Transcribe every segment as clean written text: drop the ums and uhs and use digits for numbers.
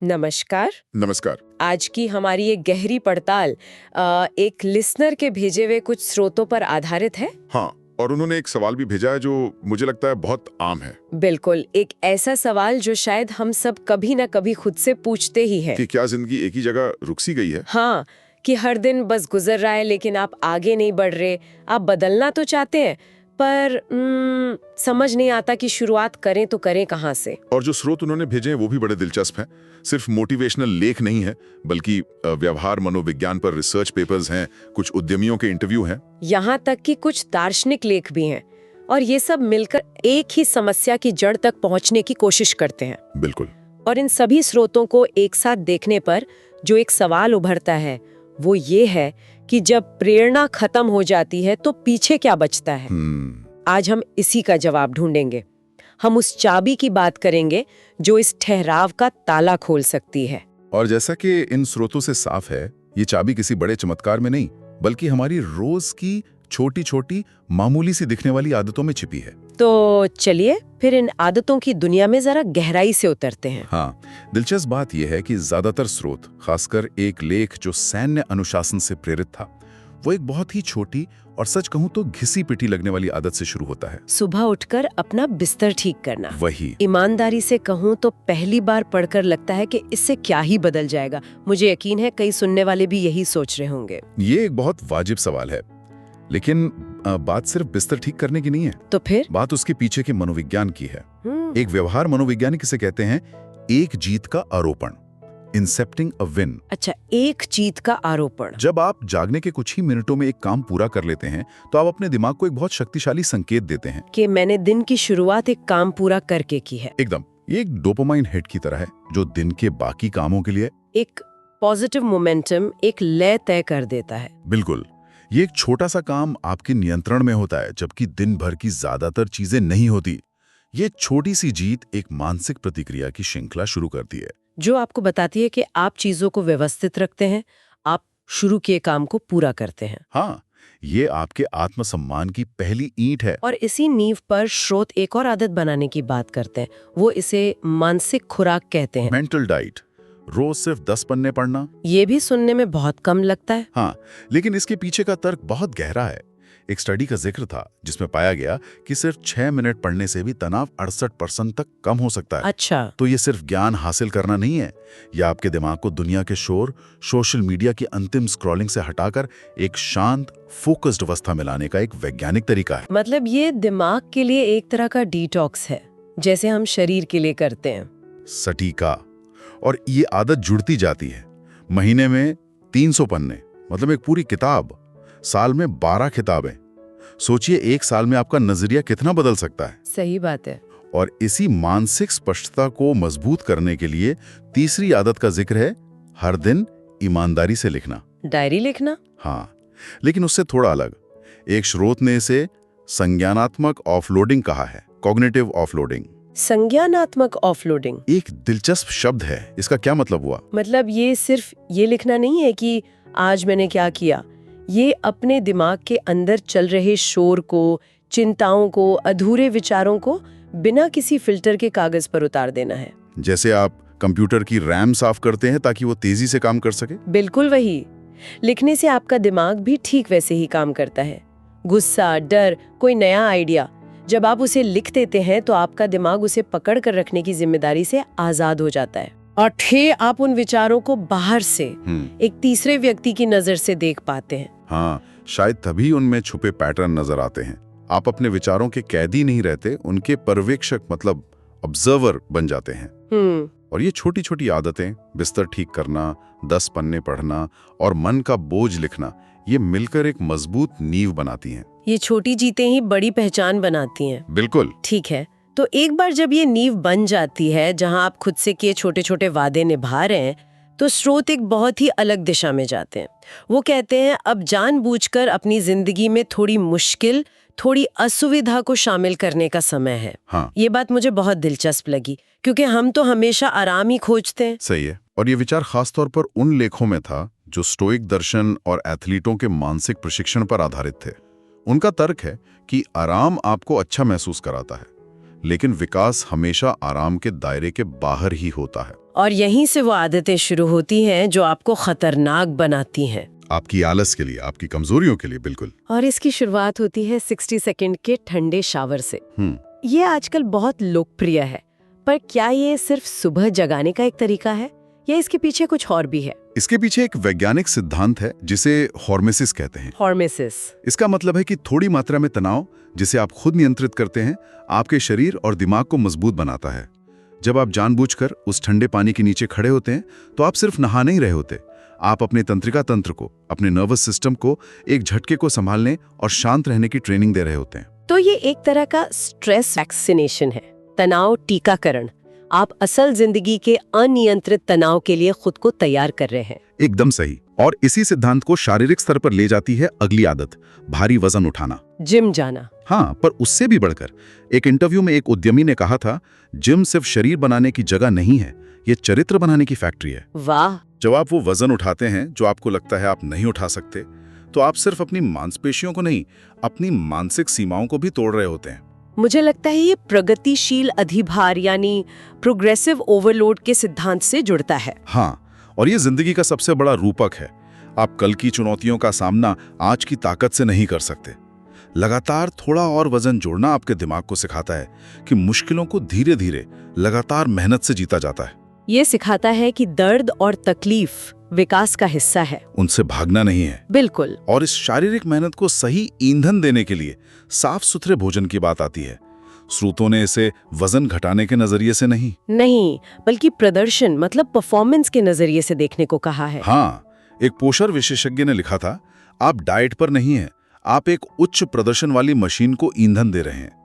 नमस्कार। नमस्कार। आज की हमारी ये गहरी पड़ताल एक लिसनर के भेजे हुए कुछ स्रोतों पर आधारित है। हाँ, और उन्होंने एक सवाल भी भेजा है जो मुझे लगता है बहुत आम है बिल्कुल, एक ऐसा सवाल जो शायद हम सब कभी ना कभी खुद से पूछते ही हैं। कि क्या जिंदगी एक ही जगह रुक सी गई है। हाँ, कि हर दिन बस गुजर रहा है लेकिन आप आगे नहीं बढ़ रहे। आप बदलना तो चाहते हैं पर समझ नहीं आता कि शुरुआत करें तो करें कहाँ से। और जो स्रोत उन्होंने भेजे हैं वो भी बड़े दिलचस्प हैं। सिर्फ मोटिवेशनल लेख नहीं है, बल्कि व्यवहार मनोविज्ञान पर रिसर्च पेपर्स हैं, कुछ उद्यमियों के इंटरव्यू हैं। यहाँ तक कि कुछ दार्शनिक लेख भी हैं और ये सब मिलकर एक ही समस्या की जड़ तक पहुँचने की कोशिश करते हैं। बिल्कुल। और इन सभी स्रोतों को एक साथ देखने पर जो एक सवाल उभरता है वो ये है कि जब प्रेरणा खत्म हो जाती है तो पीछे क्या बचता है। आज हम इसी का जवाब ढूंढेंगे। हम उस चाबी की बात करेंगे जो इस ठहराव का ताला खोल सकती है। और जैसा कि इन स्रोतों से साफ है, ये चाबी किसी बड़े चमत्कार में नहीं, बल्कि हमारी रोज की छोटी छोटी मामूली सी दिखने वाली आदतों में छिपी है। तो चलिए फिर इन आदतों की दुनिया में जरा गहराई से उतरते हैं। हाँ, दिलचस्प बात यह है कि ज्यादातर स्रोत, खासकर एक लेख जो सैन्य अनुशासन से प्रेरित था, वो एक बहुत ही छोटी और सच कहूं तो घिसी पिटी लगने वाली आदत से शुरू होता है। सुबह उठकर अपना बिस्तर ठीक करना। वही। ईमानदारी से कहूं तो पहली बार पढ़कर लगता है कि इससे क्या ही बदल जाएगा। मुझे यकीन है कई सुनने वाले भी यही सोच रहे होंगे। ये एक बहुत वाजिब सवाल है, लेकिन बात सिर्फ बिस्तर ठीक करने की नहीं है। तो फिर बात उसके पीछे के मनोविज्ञान की है। एक व्यवहार मनोवैज्ञानिक इसे कहते हैं एक जीत का आरोपण, इंसेप्टिंग अ विन। अच्छा, एक जीत का आरोपण। जब आप जागने के कुछ ही मिनटों में एक काम पूरा कर लेते हैं तो आप अपने दिमाग को एक बहुत शक्तिशाली संकेत देते हैं कि मैंने दिन की शुरुआत एक काम पूरा करके की है। एकदम, ये एक डोपामाइन हिट की तरह है जो दिन के बाकी कामों के लिए एक पॉजिटिव मोमेंटम, एक लय तय कर देता है। बिल्कुल। ये एक छोटा सा काम आपके नियंत्रण में होता है, जबकि दिन भर की ज्यादातर चीजें नहीं होती। ये छोटी सी जीत एक मानसिक प्रतिक्रिया की श्रृंखला शुरू करती है जो आपको बताती है कि आप चीजों को व्यवस्थित रखते हैं, आप शुरू किए काम को पूरा करते हैं। हाँ, ये आपके आत्मसम्मान की पहली ईंट है। और इसी नींव पर स्रोत एक और आदत बनाने की बात करते हैं। वो इसे मानसिक खुराक कहते हैं। Mental diet. रोज सिर्फ 10 पन्ने पढ़ना। ये भी सुनने में बहुत कम लगता है। हाँ, लेकिन इसके पीछे का तर्क बहुत गहरा है। एक स्टडी का जिक्र था जिसमें पाया गया कि सिर्फ 6 मिनट पढ़ने से भी तनाव 68% तक कम हो सकता है। अच्छा। तो ये सिर्फ ज्ञान हासिल करना नहीं है, यह आपके दिमाग को दुनिया के शोर, सोशल मीडिया की अंतिम स्क्रॉलिंग से हटाकर एक शांत, फोकस्ड अवस्था में लाने का एक वैज्ञानिक तरीका है। मतलब ये दिमाग के लिए एक तरह का डिटॉक्स है, जैसे हम शरीर के लिए करते हैं। सटीका। और ये आदत जुड़ती जाती है। महीने में 300 पन्ने, मतलब एक पूरी किताब। साल में 12 किताबें। सोचिए एक साल में आपका नजरिया कितना बदल सकता है। सही बात है। और इसी मानसिक स्पष्टता को मजबूत करने के लिए तीसरी आदत का जिक्र है, हर दिन ईमानदारी से लिखना। डायरी लिखना? हाँ, लेकिन उससे थोड़ा अलग। एक स्रोत ने इसे संज्ञानात्मक ऑफलोडिंग कहा है, कॉग्निटिव ऑफलोडिंग। संज्ञानात्मक ऑफलोडिंग एक दिलचस्प शब्द है। इसका क्या मतलब हुआ? मतलब ये सिर्फ ये लिखना नहीं है कि आज मैंने क्या किया। ये अपने दिमाग के अंदर चल रहे शोर को, चिंताओं को, अधूरे विचारों को बिना किसी फिल्टर के कागज पर उतार देना है। जैसे आप कंप्यूटर की रैम साफ करते हैं ताकि वो तेजी से काम कर सके। बिल्कुल वही। लिखने से आपका दिमाग भी ठीक वैसे ही काम करता है। गुस्सा, डर, कोई नया आइडिया, जब आप उसे लिख देते हैं तो आपका दिमाग उसे पकड़ कर रखने की जिम्मेदारी से आजाद हो जाता है और फिर आप उन विचारों को बाहर से एक तीसरे व्यक्ति की नजर से देख पाते हैं। हाँ, शायद तभी उनमें छुपे पैटर्न नजर आते हैं। आप अपने विचारों के कैदी नहीं रहते, उनके पर्यवेक्षक मतलब ऑब्जर्वर बन जाते हैं। और ये छोटी छोटी आदतें, बिस्तर ठीक करना, 10 पन्ने पढ़ना और मन का बोझ लिखना, ये मिलकर एक मजबूत नींव बनाती हैं। ये छोटी जीतें ही बड़ी पहचान बनाती हैं। बिल्कुल। ठीक है, तो एक बार जब ये नींव बन जाती है जहां आप खुद से किए छोटे छोटे वादे निभा रहे हैं, तो स्रोत एक बहुत ही अलग दिशा में जाते हैं। वो कहते हैं अब जानबूझकर अपनी जिंदगी में थोड़ी मुश्किल, थोड़ी असुविधा को शामिल करने का समय है। हाँ। ये बात मुझे बहुत दिलचस्प लगी क्योंकि हम तो हमेशा आराम ही खोजते हैं। सही है। और ये विचार खासतौर पर उन लेखों में था जो स्टोइक दर्शन और एथलीटों के मानसिक प्रशिक्षण पर आधारित थे। उनका तर्क है कि आराम आपको अच्छा महसूस कराता है, लेकिन विकास हमेशा आराम के दायरे के बाहर ही होता है। और यहीं से वो आदतें शुरू होती हैं जो आपको खतरनाक बनाती हैं। आपकी आलस के लिए, आपकी कमजोरियों के लिए, बिल्कुल। और इसकी शुरुआत होती है 60 सेकंड के ठंडे शावर से। ये आजकल बहुत लोकप्रिय है, पर क्या ये सिर्फ सुबह जगाने का एक तरीका है या इसके पीछे कुछ और भी है? इसके पीछे एक वैज्ञानिक सिद्धांत है जिसे हॉर्मेसिस कहते हैं। हॉर्मेसिस। इसका मतलब है कि थोड़ी मात्रा में तनाव, जिसे आप खुद नियंत्रित करते हैं, आपके शरीर और दिमाग को मजबूत बनाता है। जब आप जानबूझकर उस ठंडे पानी के नीचे खड़े होते हैं तो आप सिर्फ नहा नहीं रहे होते, आप अपने तंत्रिका तंत्र को, अपने नर्वस सिस्टम को एक झटके को संभालने और शांत रहने की ट्रेनिंग दे रहे होते हैं। तो ये एक तरह का स्ट्रेस वैक्सीनेशन है, तनाव टीकाकरण। आप असल जिंदगी के अनियंत्रित तनाव के लिए खुद को तैयार कर रहे हैं। एकदम सही। और इसी सिद्धांत को शारीरिक स्तर पर ले जाती है अगली आदत, भारी वजन उठाना, जिम जाना। हाँ, पर उससे भी बढ़कर एक इंटरव्यू में एक उद्यमी ने कहा था, जिम सिर्फ शरीर बनाने की जगह नहीं है, ये चरित्र बनाने की फैक्ट्री है। वाह। जब आप वो वजन उठाते हैं जो आपको लगता है आप नहीं उठा सकते, तो आप सिर्फ अपनी मांसपेशियों को नहीं, अपनी मानसिक सीमाओं को भी तोड़ रहे होते हैं। मुझे लगता है ये प्रगतिशील अधिभार यानी प्रोग्रेसिव ओवरलोड के सिद्धांत से जुड़ता है। हाँ, और ये जिंदगी का सबसे बड़ा रूपक है। आप कल की चुनौतियों का सामना आज की ताकत से नहीं कर सकते। लगातार थोड़ा और वजन जोड़ना आपके दिमाग को सिखाता है कि मुश्किलों को धीरे धीरे लगातार मेहनत से जीता जाता है। ये सिखाता है कि दर्द और तकलीफ विकास का हिस्सा है, उनसे भागना नहीं है। बिल्कुल। और इस शारीरिक मेहनत को सही ईंधन देने के लिए साफ सुथरे भोजन की बात आती है। स्रोतों ने इसे वजन घटाने के नजरिए से नहीं, बल्कि प्रदर्शन मतलब परफॉर्मेंस के नजरिए से देखने को कहा है। हाँ, एक पोषण विशेषज्ञ ने लिखा था, आप डाइट पर नहीं हैं, आप एक उच्च प्रदर्शन वाली मशीन को ईंधन दे रहे हैं।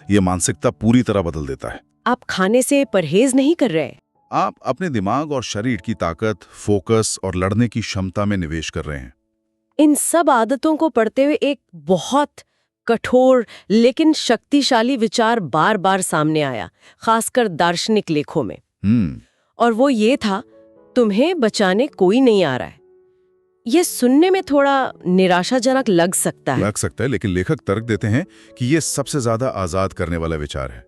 यह मानसिकता पूरी तरह बदल देता है। आप खाने से परहेज नहीं कर रहे, आप अपने दिमाग और शरीर की ताकत, फोकस और लड़ने की क्षमता में निवेश कर रहे हैं। इन सब आदतों को पढ़ते हुए एक बहुत कठोर लेकिन शक्तिशाली विचार बार बार सामने आया, खासकर दार्शनिक लेखों में। और वो ये था, तुम्हें बचाने कोई नहीं आ रहा है। ये सुनने में थोड़ा निराशाजनक लग सकता है, लेकिन लेखक तर्क देते हैं कि ये सबसे ज्यादा आजाद करने वाला विचार है।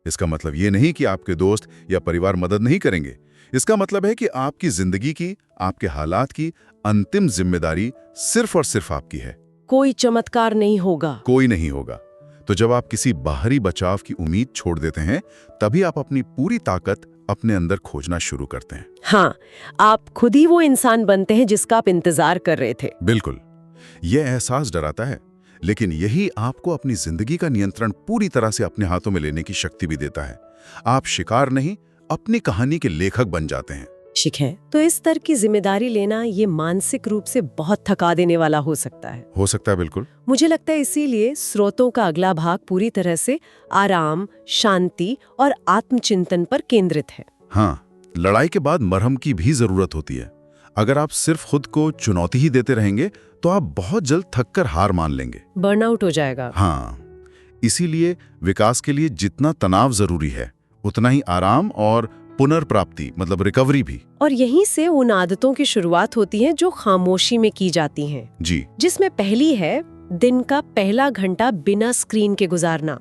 इसका मतलब ये नहीं कि आपके दोस्त या परिवार मदद नहीं करेंगे। इसका मतलब है कि आपकी जिंदगी की, आपके हालात की अंतिम जिम्मेदारी सिर्फ और सिर्फ आपकी है। कोई चमत्कार नहीं होगा। कोई नहीं होगा। तो जब आप किसी बाहरी बचाव की उम्मीद छोड़ देते हैं, तभी आप अपनी पूरी ताकत अपने अंदर खोजना शुरू करते हैं। हाँ, आप खुद ही वो इंसान बनते हैं जिसका आप इंतजार कर रहे थे। बिल्कुल। यह एहसास डराता है, लेकिन यही आपको अपनी जिंदगी का नियंत्रण पूरी तरह से अपने हाथों में लेने की शक्ति भी देता है। आप शिकार नहीं, अपनी कहानी के लेखक बन जाते हैं। शिखें तो इस तरह की जिम्मेदारी लेना ये मानसिक रूप से बहुत थका देने वाला हो सकता है। बिल्कुल। मुझे लगता है इसीलिए स्रोतों का अगला भाग पूरी तरह से आराम, शांति और आत्मचिंतन पर केंद्रित है। हाँ, लड़ाई के बाद मरहम की भी जरूरत होती है। अगर आप सिर्फ खुद को चुनौती ही देते रहेंगे तो आप बहुत जल्द थककर हार मान लेंगे, बर्नआउट हो जाएगा। हाँ, इसीलिए विकास के लिए जितना तनाव जरूरी है, उतना ही आराम और पुनर्प्राप्ति मतलब रिकवरी भी। और यहीं से उन आदतों की शुरुआत होती है जो खामोशी में की जाती हैं। जी। जिसमें पहली है दिन का पहला घंटा बिना स्क्रीन के गुजारना।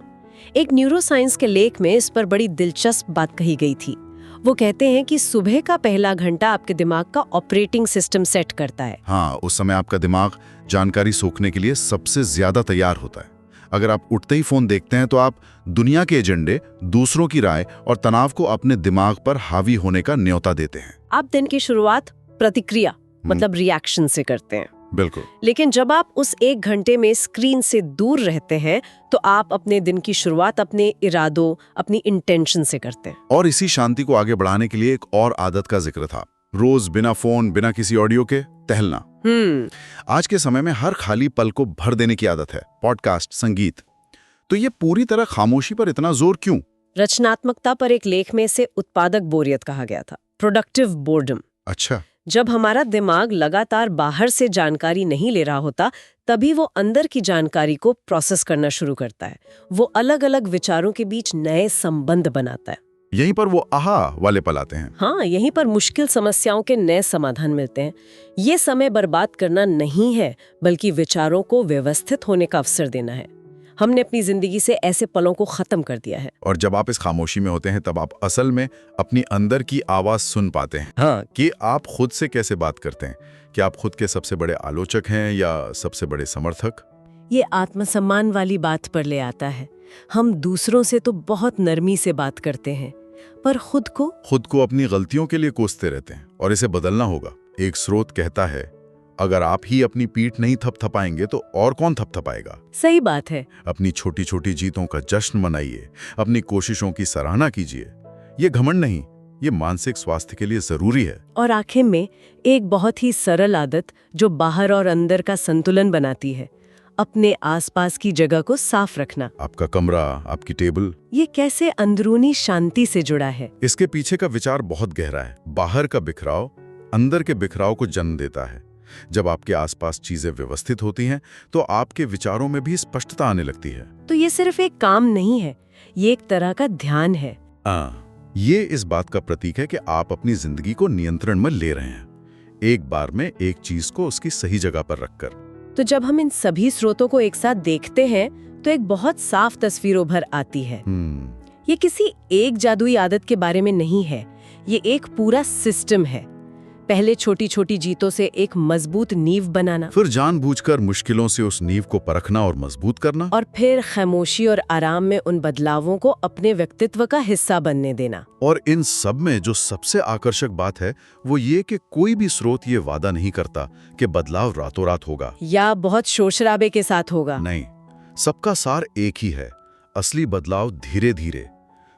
एक न्यूरोसाइंस के लेख में इस पर बड़ी दिलचस्प बात कही गई थी। वो कहते हैं कि सुबह का पहला घंटा आपके दिमाग का ऑपरेटिंग सिस्टम सेट करता है। हाँ, उस समय आपका दिमाग जानकारी सोखने के लिए सबसे ज्यादा तैयार होता है। अगर आप उठते ही फोन देखते हैं तो आप दुनिया के एजेंडे, दूसरों की राय और तनाव को अपने दिमाग पर हावी होने का न्योता देते हैं। आप दिन की शुरुआत प्रतिक्रिया मतलब रिएक्शन से करते हैं। बिल्कुल। लेकिन जब आप उस एक घंटे में स्क्रीन से दूर रहते हैं तो आप अपने दिन की शुरुआत अपने इरादों, अपनी इंटेंशन से करते हैं। और इसी शांति को आगे बढ़ाने के लिए एक और आदत का जिक्र था, रोज बिना फोन, बिना किसी ऑडियो के टहलना। आज के समय में हर खाली पल को भर देने की आदत है, पॉडकास्ट, संगीत। तो ये पूरी तरह खामोशी पर इतना जोर क्यों? रचनात्मकता पर एक लेख में से उत्पादक बोरियत कहा गया था, प्रोडक्टिव बोर्डम। अच्छा। जब हमारा दिमाग लगातार बाहर से जानकारी नहीं ले रहा होता, तभी वो अंदर की जानकारी को प्रोसेस करना शुरू करता है। वो अलग अलग विचारों के बीच नए संबंध बनाता है। यहीं पर वो आहा वाले पल आते हैं। हाँ, यहीं पर मुश्किल समस्याओं के नए समाधान मिलते हैं। ये समय बर्बाद करना नहीं है, बल्कि विचारों को व्यवस्थित होने का अवसर देना है। हमने अपनी जिंदगी से ऐसे पलों को खत्म कर दिया है। और जब आप इस खामोशी में होते हैं तब आप असल में अपनी अंदर की आवाज सुन पाते हैं। हाँ, कि आप खुद से कैसे बात करते हैं, कि आप खुद के सबसे बड़े आलोचक हैं या सबसे बड़े समर्थक। ये आत्मसम्मान वाली बात पर ले आता है। हम दूसरों से तो बहुत नरमी से बात करते हैं, पर खुद को अपनी गलतियों के लिए कोसते रहते हैं, और इसे बदलना होगा। एक स्रोत कहता है, अगर आप ही अपनी पीठ नहीं थपथपाएंगे तो और कौन थपथपाएगा। सही बात है। अपनी छोटी छोटी जीतों का जश्न मनाइए, अपनी कोशिशों की सराहना कीजिए। ये घमंड नहीं, ये मानसिक स्वास्थ्य के लिए जरूरी है। और आखिर में एक बहुत ही सरल आदत जो बाहर और अंदर का संतुलन बनाती है, अपने आसपास की जगह को साफ रखना। आपका कमरा, आपकी टेबल, ये कैसे अंदरूनी शांति से जुड़ा है। इसके पीछे का विचार बहुत गहरा है। बाहर का बिखराव अंदर के बिखराव को जन्म देता है। जब आपके आसपास चीजें व्यवस्थित होती हैं तो आपके विचारों में भी स्पष्टता आने लगती है। तो ये सिर्फ एक काम नहीं है, ये एक तरह का ध्यान है। ये इस बात का प्रतीक है कि आप अपनी जिंदगी को नियंत्रण में ले रहे हैं, एक बार में एक चीज को उसकी सही जगह पर रखकर। तो जब हम इन सभी स्रोतों को एक साथ देखते हैं तो एक बहुत साफ तस्वीर उभर आती है। ये किसी एक जादुई आदत के बारे में नहीं है, ये एक पूरा सिस्टम है। पहले छोटी छोटी जीतों से एक मजबूत नींव बनाना, फिर जानबूझकर मुश्किलों से उस नींव को परखना और मजबूत करना, और फिर खामोशी और आराम में उन बदलावों को अपने व्यक्तित्व का हिस्सा बनने देना। और इन सब में जो सबसे आकर्षक बात है वो ये कि कोई भी स्रोत ये वादा नहीं करता कि बदलाव रातों रात होगा या बहुत शोर-शराबे के साथ होगा। नहीं, सबका सार एक ही है। असली बदलाव धीरे धीरे,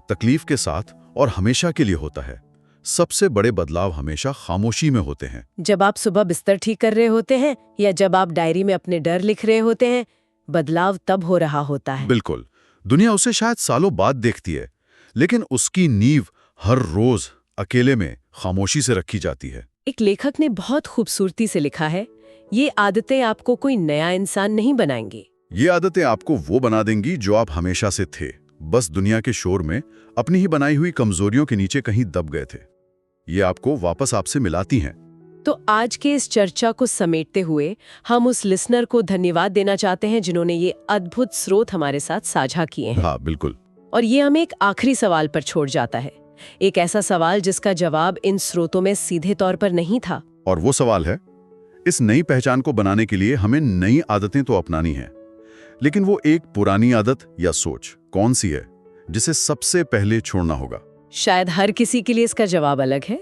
तकलीफ के साथ और हमेशा के लिए होता है। सबसे बड़े बदलाव हमेशा खामोशी में होते हैं। जब आप सुबह बिस्तर ठीक कर रहे होते हैं या जब आप डायरी में अपने डर लिख रहे होते हैं, बदलाव तब हो रहा होता है। बिल्कुल, दुनिया उसे शायद सालों बाद देखती है, लेकिन उसकी नींव हर रोज अकेले में खामोशी से रखी जाती है। एक लेखक ने बहुत खूबसूरती से लिखा है, ये आदतें आपको कोई नया इंसान नहीं बनाएंगी। ये आदतें आपको वो बना देंगी जो आप हमेशा से थे, बस दुनिया के शोर में अपनी ही बनाई हुई कमजोरियों के नीचे कहीं दब गए थे। ये आपको वापस आपसे मिलाती हैं। तो आज के इस चर्चा को समेटते हुए हम उस लिसनर को धन्यवाद देना चाहते हैं जिन्होंने ये अद्भुत स्रोत हमारे साथ साझा किए हैं। हाँ, बिल्कुल। और ये हमें एक आखिरी सवाल पर छोड़ जाता है, एक ऐसा सवाल जिसका जवाब इन स्रोतों में सीधे तौर पर नहीं था। और वो सवाल है, इस नई पहचान को बनाने के लिए हमें नई आदतें तो अपनानी है, लेकिन वो एक पुरानी आदत या सोच कौन सी है जिसे सबसे पहले छोड़ना होगा? शायद हर किसी के लिए इसका जवाब अलग है।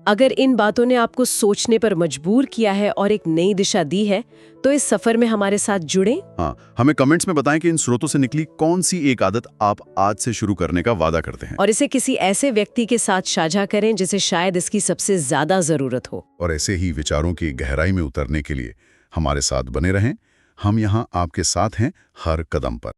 अगर इन बातों ने आपको सोचने पर मजबूर किया है और एक नई दिशा दी है, तो इस सफर में हमारे साथ जुड़ें। हाँ, हमें कमेंट्स में बताएं कि इन स्रोतों से निकली कौन सी एक आदत आप आज से शुरू करने का वादा करते हैं। और इसे किसी ऐसे व्यक्ति के साथ साझा करें जिसे शायद इसकी सबसे ज्यादा जरूरत हो। और ऐसे ही विचारों की गहराई में उतरने के लिए हमारे साथ बने रहें। हम यहाँ आपके साथ हैं हर कदम पर।